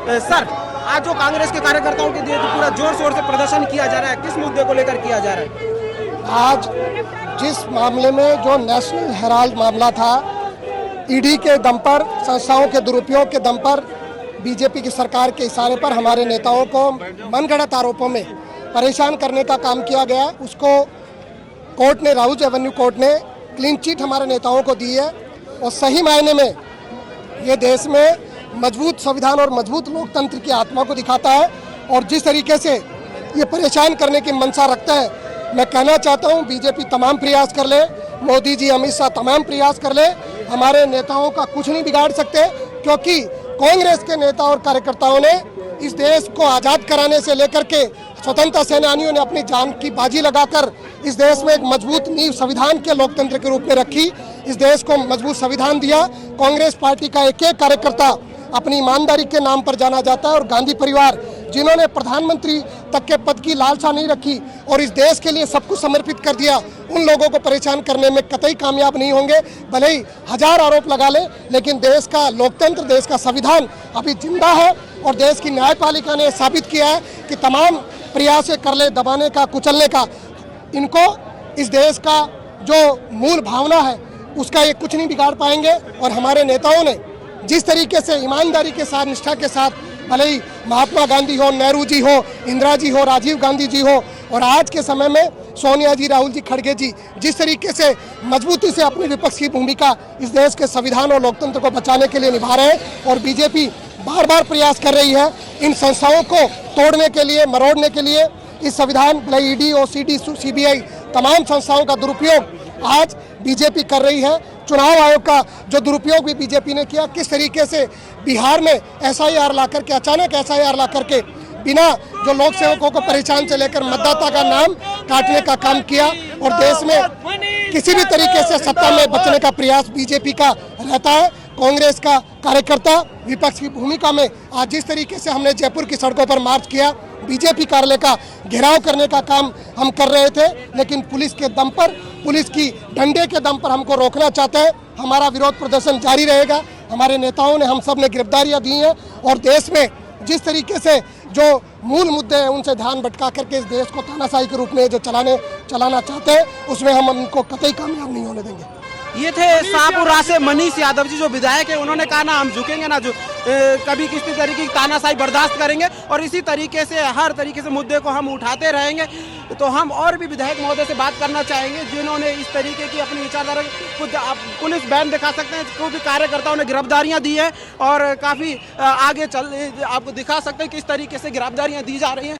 Sir, आज जो कांग्रेस के कार्यकर्ताओं के लिए पूरा जोर शोर से प्रदर्शन किया जा रहा है, किस मुद्दे को लेकर किया जा रहा है? आज जिस मामले में जो नेशनल हेराल्ड मामला था, ईडी के दम पर, संस्थाओं के दुरुपयोग के दम पर, बीजेपी की सरकार के इशारे पर हमारे नेताओं को मनगढ़ंत आरोपों में परेशान करने का काम किया गया, उसको कोर्ट ने, राउज एवेन्यू कोर्ट ने क्लीन चिट हमारे नेताओं को दी है। और सही मायने में ये देश में मजबूत संविधान और मजबूत लोकतंत्र की आत्मा को दिखाता है। और जिस तरीके से ये परेशान करने की मंशा रखता है, मैं कहना चाहता हूँ बीजेपी तमाम प्रयास कर ले, मोदी जी, अमित शाह तमाम प्रयास कर ले, हमारे नेताओं का कुछ नहीं बिगाड़ सकते, क्योंकि कांग्रेस के नेता और कार्यकर्ताओं ने इस देश को आज़ाद कराने से लेकर के स्वतंत्रता सेनानियों ने अपनी जान की बाजी लगाकर इस देश में एक मजबूत नींव संविधान के लोकतंत्र के रूप में रखी, इस देश को मजबूत संविधान दिया। कांग्रेस पार्टी का एक एक कार्यकर्ता अपनी ईमानदारी के नाम पर जाना जाता है, और गांधी परिवार जिन्होंने प्रधानमंत्री तक के पद की लालसा नहीं रखी और इस देश के लिए सब कुछ समर्पित कर दिया, उन लोगों को परेशान करने में कतई कामयाब नहीं होंगे। भले ही हजार आरोप लगा ले, लेकिन देश का लोकतंत्र, देश का संविधान अभी जिंदा है। और देश की न्यायपालिका ने साबित किया है कि तमाम प्रयास कर ले दबाने का, कुचलने का, इनको इस देश का जो मूल भावना है उसका ये कुछ नहीं बिगाड़ पाएंगे। और हमारे नेताओं ने जिस तरीके से ईमानदारी के साथ, निष्ठा के साथ, भले ही महात्मा गांधी हो, नेहरू जी हो, इंदिरा जी हो, राजीव गांधी जी हो, और आज के समय में सोनिया जी, राहुल जी, खड़गे जी, जिस तरीके से मजबूती से अपनी विपक्ष की भूमिका इस देश के संविधान और लोकतंत्र को बचाने के लिए निभा रहे हैं। और बीजेपी बार बार प्रयास कर रही है इन संस्थाओं को तोड़ने के लिए, मरोड़ने के लिए। इस संविधान, ईडी, ओसीडी, सीबीआई तमाम संस्थाओं का दुरुपयोग आज बीजेपी कर रही है। चुनाव आयोग का जो दुरुपयोग भी बीजेपी ने किया, किस तरीके से बिहार में एसआईआर ला करके, अचानक एसआईआर ला करके बिना जो लोक सेवकों को परेशान से लेकर मतदाता का नाम काटने का काम किया। और देश में किसी भी तरीके से सत्ता में बचने का प्रयास बीजेपी का रहता है। कांग्रेस का कार्यकर्ता विपक्ष की भूमिका में आज जिस तरीके से हमने जयपुर की सड़कों पर मार्च किया, बीजेपी कार्यालय का घेराव करने का काम हम कर रहे थे, लेकिन पुलिस के दम पर, पुलिस की डंडे के दम पर हमको रोकना चाहते हैं। हमारा विरोध प्रदर्शन जारी रहेगा। हमारे नेताओं ने, हम सब ने गिरफ्तारियां दी हैं, और देश में जिस तरीके से जो मूल मुद्दे हैं उनसे ध्यान भटका करके इस देश को तानाशाही के रूप में जो चलाना चाहते हैं, उसमें हम उनको कतई कामयाब नहीं होने देंगे। ये थे शाहपुरा से मनीष यादव जी, जो विधायक है। उन्होंने कहा ना हम झुकेंगे ना, जो कभी किसी तरीके की तानाशाही बर्दाश्त करेंगे, और इसी तरीके से हर तरीके से मुद्दे को हम उठाते रहेंगे। तो हम और भी विधायक महोदय से बात करना चाहेंगे जिन्होंने इस तरीके की अपनी विचारधारा, कुछ आप पुलिस बैन दिखा सकते हैं, कुछ कार्यकर्ताओं ने गिरफ्तारियां दी है, और काफ़ी आगे चल आपको दिखा सकते हैं किस तरीके से गिरफ्तारियां दी जा रही हैं।